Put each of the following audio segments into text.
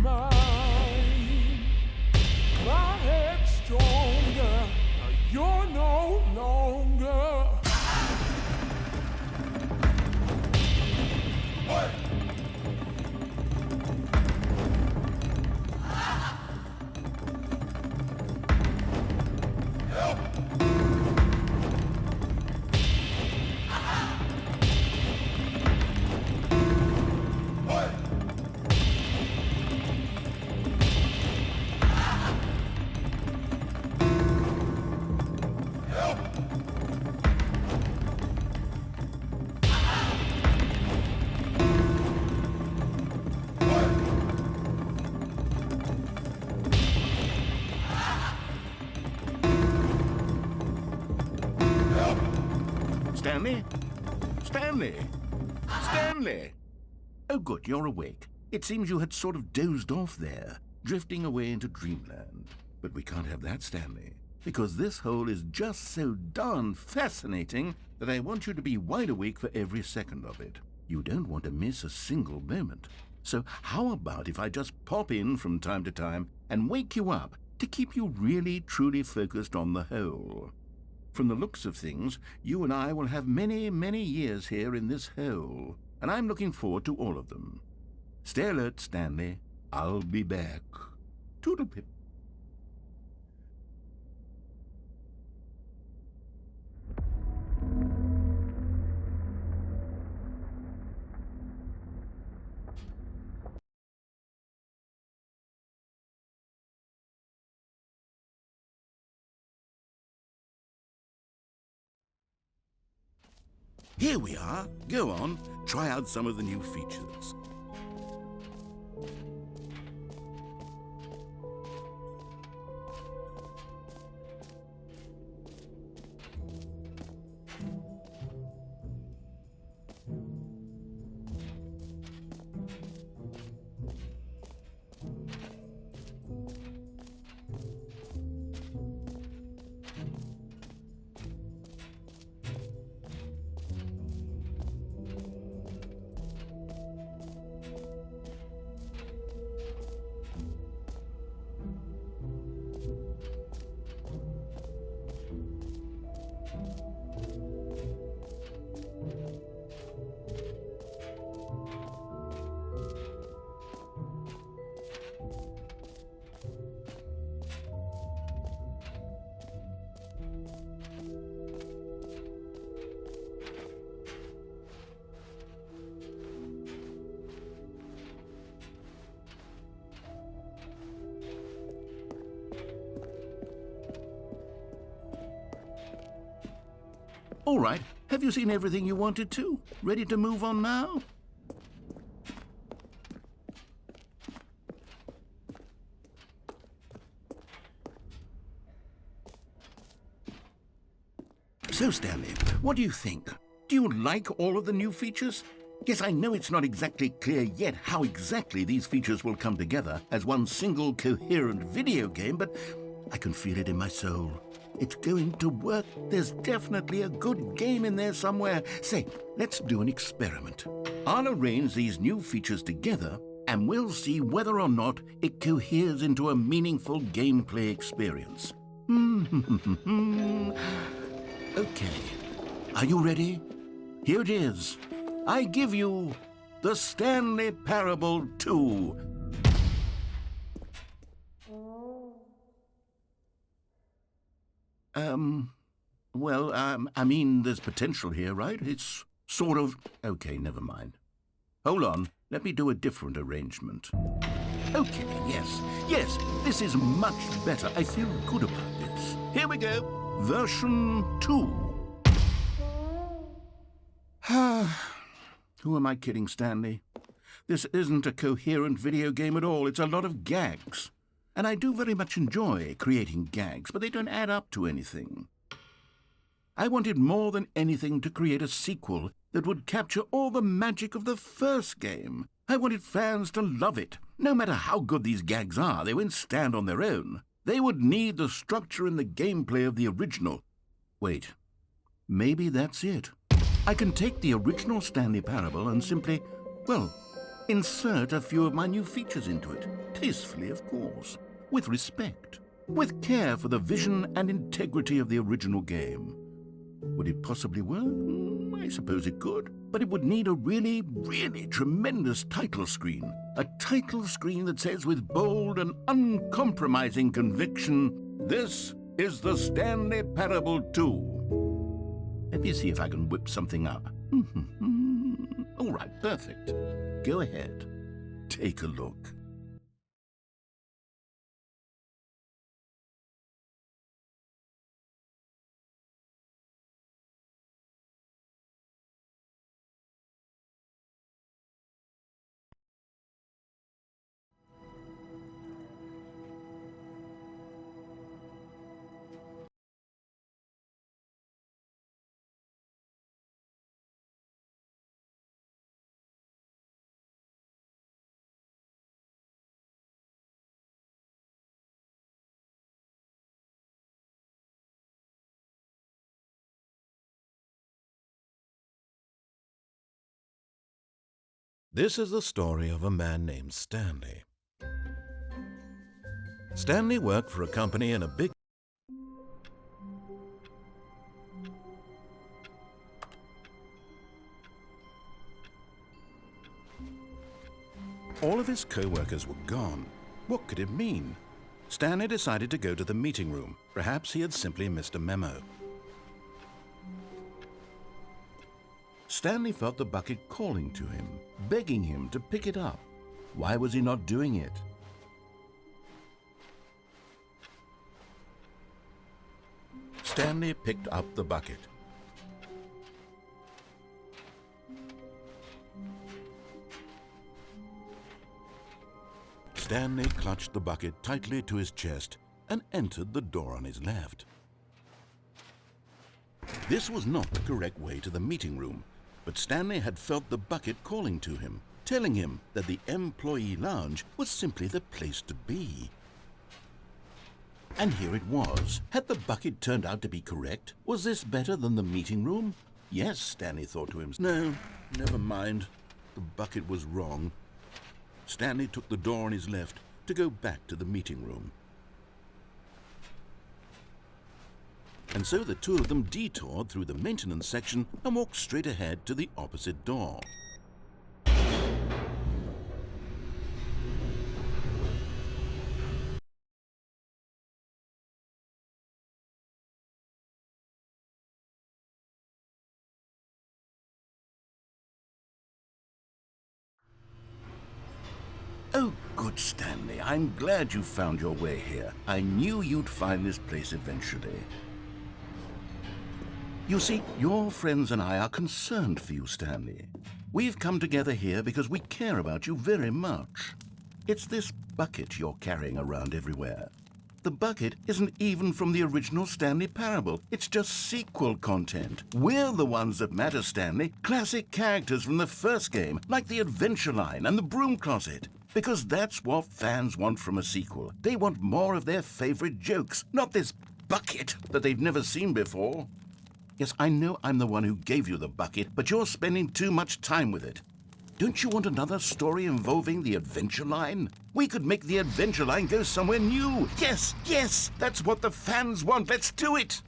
mind. My head's stronger. Now you're no longer. What? Help! Stanley? Stanley? Stanley! Oh, good, you're awake. It seems you had sort of dozed off there, drifting away into dreamland. But we can't have that, Stanley, because this hole is just so darn fascinating that I want you to be wide awake for every second of it. You don't want to miss a single moment. So how about if I just pop in from time to time and wake you up to keep you really, truly focused on the hole? From the looks of things, you and I will have many, many years here in this hole, and I'm looking forward to all of them. Stay alert, Stanley. I'll be back. Toodle-pip. Here we are. Go on, try out some of the new features. All right, have you seen everything you wanted to? Ready to move on now? So, Stanley, what do you think? Do you like all of the new features? Yes, I know it's not exactly clear yet how exactly these features will come together as one single coherent video game, but I can feel it in my soul. It's going to work. There's definitely a good game in there somewhere. Say, let's do an experiment. I'll arrange these new features together, and we'll see whether or not it coheres into a meaningful gameplay experience. Okay. Are you ready? Here it is. I give you the Stanley Parable 2. I mean, there's potential here, right? It's sort of... Okay, never mind. Hold on, let me do a different arrangement. Okay, yes, this is much better. I feel good about this. Here we go, version 2. Who am I kidding, Stanley? This isn't a coherent video game at all. It's a lot of gags. And I do very much enjoy creating gags, but they don't add up to anything. I wanted more than anything to create a sequel that would capture all the magic of the first game. I wanted fans to love it. No matter how good these gags are, they won't stand on their own. They would need the structure and the gameplay of the original. Wait, maybe that's it. I can take the original Stanley Parable and simply, well, insert a few of my new features into it. Tastefully, of course. With respect. With care for the vision and integrity of the original game. Would it possibly work? I suppose it could. But it would need a really, really tremendous title screen. A title screen that says with bold and uncompromising conviction, "This is the Stanley Parable 2. Let me see if I can whip something up. All right, perfect. Go ahead. Take a look. This is the story of a man named Stanley. Stanley worked for a company in a big... All of his co-workers were gone. What could it mean? Stanley decided to go to the meeting room. Perhaps he had simply missed a memo. Stanley felt the bucket calling to him, begging him to pick it up. Why was he not doing it? Stanley picked up the bucket. Stanley clutched the bucket tightly to his chest and entered the door on his left. This was not the correct way to the meeting room, but Stanley had felt the bucket calling to him, telling him that the employee lounge was simply the place to be. And here it was. Had the bucket turned out to be correct? Was this better than the meeting room? Yes, Stanley thought to himself. No, never mind. The bucket was wrong. Stanley took the door on his left to go back to the meeting room. And so the two of them detoured through the maintenance section and walked straight ahead to the opposite door. Oh, good, Stanley. I'm glad you found your way here. I knew you'd find this place eventually. You see, your friends and I are concerned for you, Stanley. We've come together here because we care about you very much. It's this bucket you're carrying around everywhere. The bucket isn't even from the original Stanley Parable. It's just sequel content. We're the ones that matter, Stanley. Classic characters from the first game, like the Adventure Line and the Broom Closet. Because that's what fans want from a sequel. They want more of their favorite jokes, not this bucket that they've never seen before. Yes, I know I'm the one who gave you the bucket, but you're spending too much time with it. Don't you want another story involving the Adventure Line? We could make the Adventure Line go somewhere new. Yes, yes, that's what the fans want. Let's do it.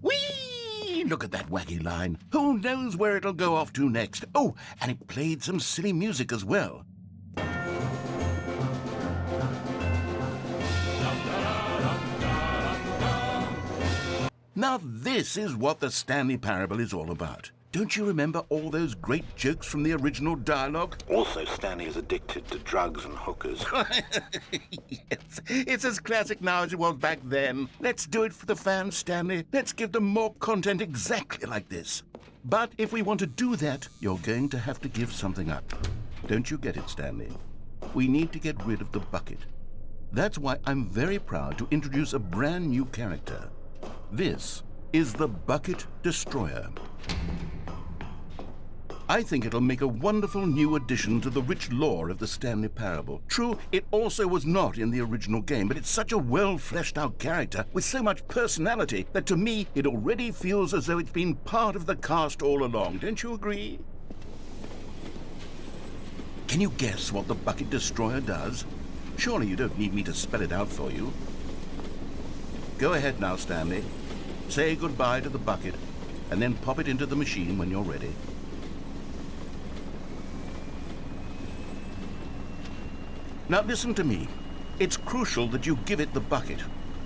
Whee! Look at that wacky line. Who knows where it'll go off to next? Oh, and it played some silly music as well. Now this is what the Stanley Parable is all about. Don't you remember all those great jokes from the original dialogue? Also, Stanley is addicted to drugs and hookers. Yes, it's as classic now as it was back then. Let's do it for the fans, Stanley. Let's give them more content exactly like this. But if we want to do that, you're going to have to give something up. Don't you get it, Stanley? We need to get rid of the bucket. That's why I'm very proud to introduce a brand new character. This is the Bucket Destroyer. I think it'll make a wonderful new addition to the rich lore of the Stanley Parable. True, it also was not in the original game, but it's such a well-fleshed-out character with so much personality that to me it already feels as though it's been part of the cast all along. Don't you agree? Can you guess what the Bucket Destroyer does? Surely you don't need me to spell it out for you. Go ahead now, Stanley. Say goodbye to the bucket, and then pop it into the machine when you're ready. Now listen to me. It's crucial that you give it the bucket.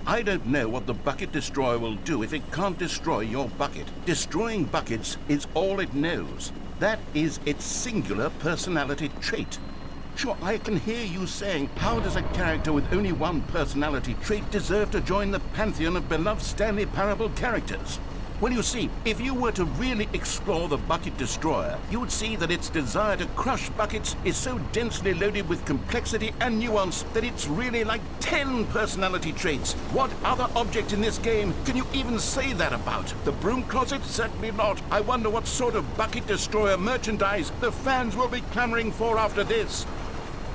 I don't know what the Bucket Destroyer will do if it can't destroy your bucket. Destroying buckets is all it knows. That is its singular personality trait. Sure, I can hear you saying, how does a character with only one personality trait deserve to join the pantheon of beloved Stanley Parable characters? Well, you see, if you were to really explore the Bucket Destroyer, you would see that its desire to crush buckets is so densely loaded with complexity and nuance that it's really like 10 personality traits. What other object in this game can you even say that about? The broom closet? Certainly not. I wonder what sort of Bucket Destroyer merchandise the fans will be clamoring for after this.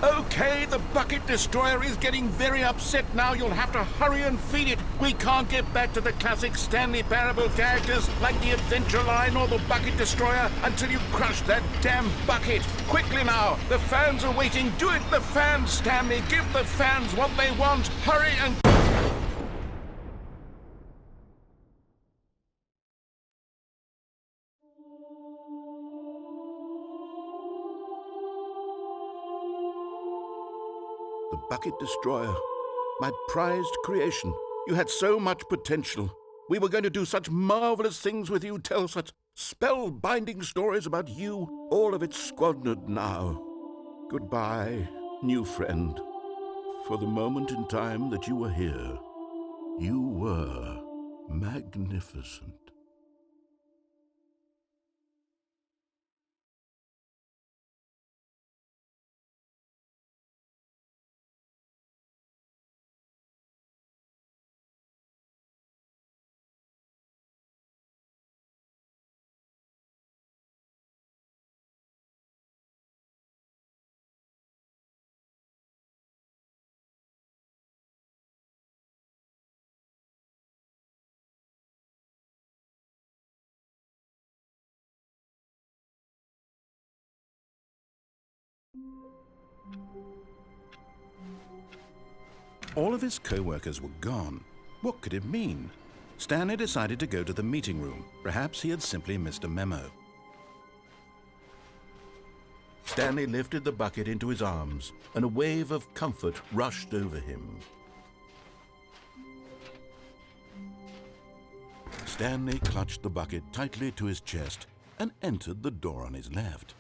Okay, the Bucket Destroyer is getting very upset now. You'll have to hurry and feed it. We can't get back to the classic Stanley Parable characters like the Adventure Line or the Bucket Destroyer until you crush that damn bucket. Quickly now, the fans are waiting. Do it, the fans, Stanley. Give the fans what they want. Hurry and... The Bucket Destroyer, my prized creation. You had so much potential. We were going to do such marvelous things with you, tell such spell-binding stories about you. All of it squandered now. Goodbye, new friend. For the moment in time that you were here, you were magnificent. All of his co-workers were gone. What could it mean? Stanley decided to go to the meeting room. Perhaps he had simply missed a memo. Stanley lifted the bucket into his arms, and a wave of comfort rushed over him. Stanley clutched the bucket tightly to his chest and entered the door on his left.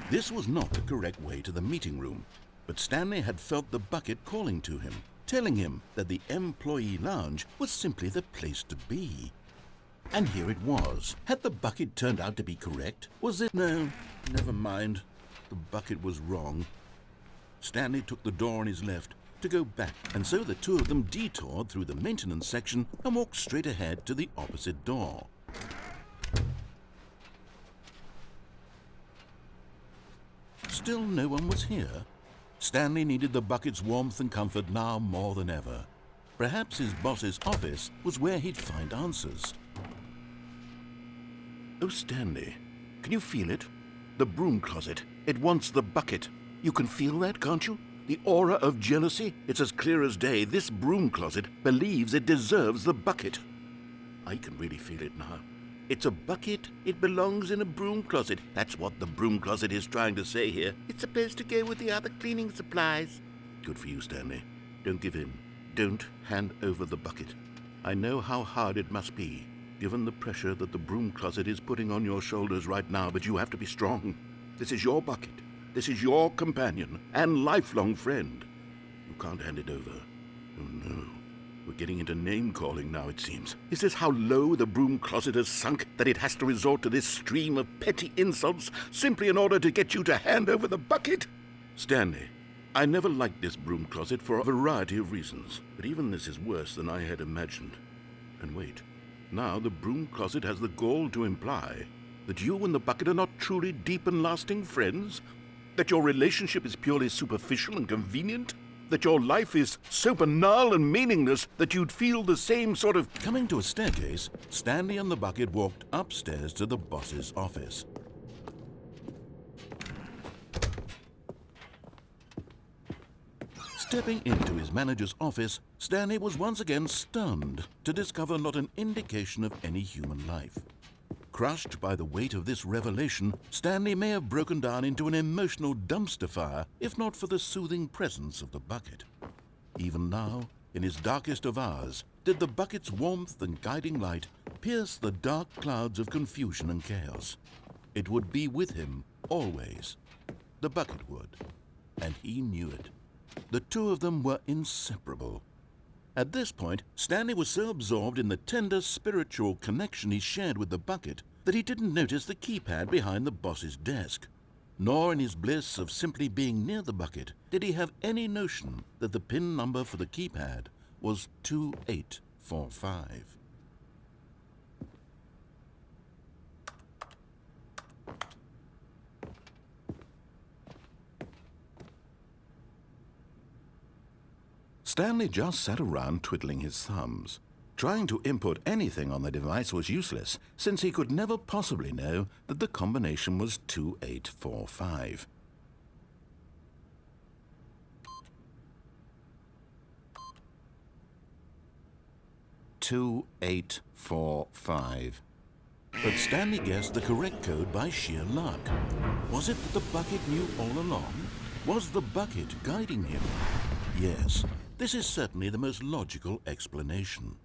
This was not the correct way to the meeting room, but Stanley had felt the bucket calling to him, telling him that the employee lounge was simply the place to be. And here it was. Had the bucket turned out to be correct? Was it? No, never mind. The bucket was wrong. Stanley took the door on his left to go back, and so the two of them detoured through the maintenance section and walked straight ahead to the opposite door. Still no one was here. Stanley needed the bucket's warmth and comfort now more than ever. Perhaps his boss's office was where he'd find answers. Oh, Stanley, can you feel it? The broom closet. It wants the bucket. You can feel that, can't you? The aura of jealousy? It's as clear as day. This broom closet believes it deserves the bucket. I can really feel it now. It's a bucket. It belongs in a broom closet. That's what the broom closet is trying to say here. It's supposed to go with the other cleaning supplies. Good for you, Stanley. Don't give in. Don't hand over the bucket. I know how hard it must be, given the pressure that the broom closet is putting on your shoulders right now, but you have to be strong. This is your bucket. This is your companion and lifelong friend. You can't hand it over. Oh, no. We're getting into name-calling now, it seems. Is this how low the broom closet has sunk, that it has to resort to this stream of petty insults simply in order to get you to hand over the bucket? Stanley, I never liked this broom closet for a variety of reasons, but even this is worse than I had imagined. And wait, now the broom closet has the gall to imply That you and the bucket are not truly deep and lasting friends? That your relationship is purely superficial and convenient? That your life is so banal and meaningless that you'd feel the same sort of... Coming to a staircase, Stanley and the bucket walked upstairs to the boss's office. Stepping into his manager's office, Stanley was once again stunned to discover not an indication of any human life. Crushed by the weight of this revelation, Stanley may have broken down into an emotional dumpster fire if not for the soothing presence of the bucket. Even now, in his darkest of hours, did the bucket's warmth and guiding light pierce the dark clouds of confusion and chaos. It would be with him always. The bucket would, and he knew it. The two of them were inseparable. At this point, Stanley was so absorbed in the tender spiritual connection he shared with the bucket that he didn't notice the keypad behind the boss's desk. Nor in his bliss of simply being near the bucket did he have any notion that the PIN number for the keypad was 2845. Stanley just sat around twiddling his thumbs. Trying to input anything on the device was useless, since he could never possibly know that the combination was 2845. But Stanley guessed the correct code by sheer luck. Was it that the bucket knew all along? Was the bucket guiding him? Yes. This is certainly the most logical explanation.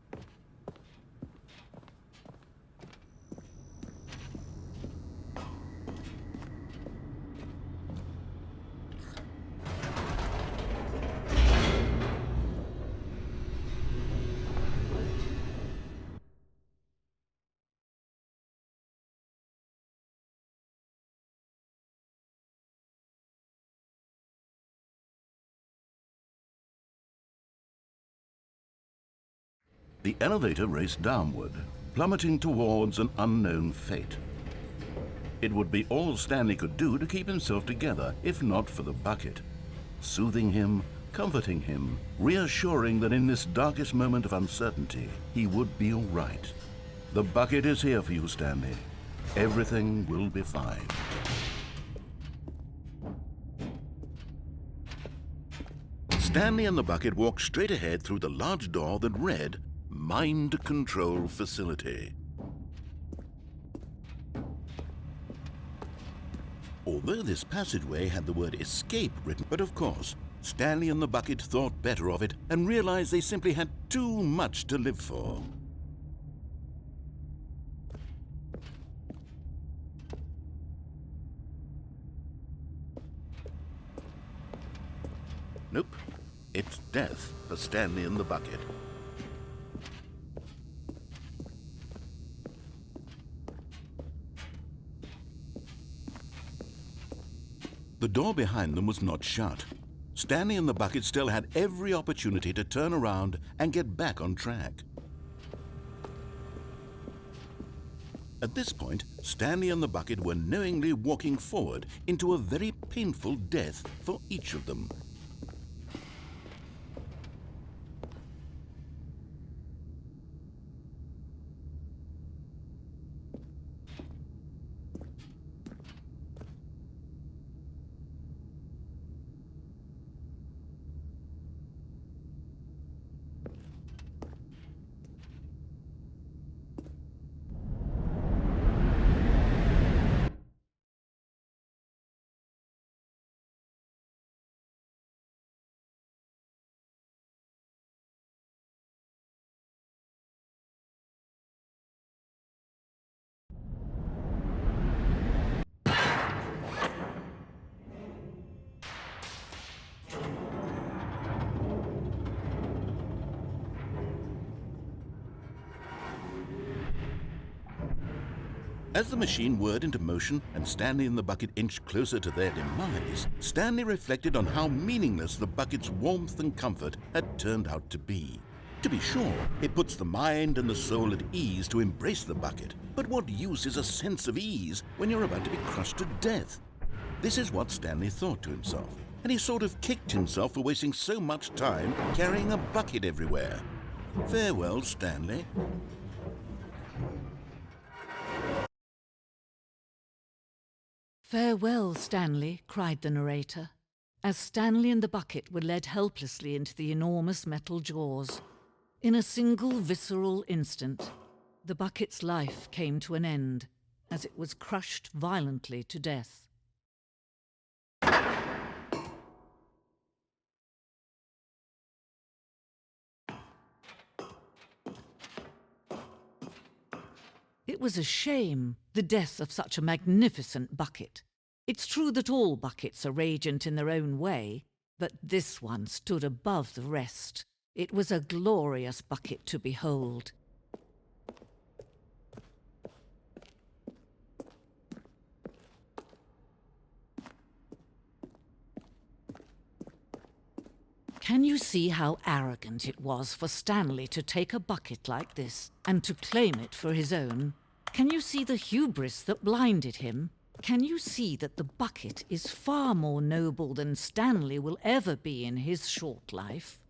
The elevator raced downward, plummeting towards an unknown fate. It would be all Stanley could do to keep himself together, if not for the bucket. Soothing him, comforting him, reassuring that in this darkest moment of uncertainty, he would be all right. The bucket is here for you, Stanley. Everything will be fine. Stanley and the bucket walked straight ahead through the large door that read, Mind Control Facility. Although this passageway had the word escape written, but of course, Stanley and the bucket thought better of it and realized they simply had too much to live for. Nope, it's death for Stanley and the bucket. The door behind them was not shut. Stanley and the bucket still had every opportunity to turn around and get back on track. At this point, Stanley and the bucket were knowingly walking forward into a very painful death for each of them. As the machine whirred into motion and Stanley and the bucket inched closer to their demise, Stanley reflected on how meaningless the bucket's warmth and comfort had turned out to be. To be sure, it puts the mind and the soul at ease to embrace the bucket, but what use is a sense of ease when you're about to be crushed to death? This is what Stanley thought to himself, and he sort of kicked himself for wasting so much time carrying a bucket everywhere. Farewell, Stanley. "Farewell, Stanley," cried the narrator, as Stanley and the bucket were led helplessly into the enormous metal jaws. In a single visceral instant, the bucket's life came to an end as it was crushed violently to death. It was a shame, the death of such a magnificent bucket. It's true that all buckets are radiant in their own way, but this one stood above the rest. It was a glorious bucket to behold. Can you see how arrogant it was for Stanley to take a bucket like this and to claim it for his own? Can you see the hubris that blinded him? Can you see that the bucket is far more noble than Stanley will ever be in his short life?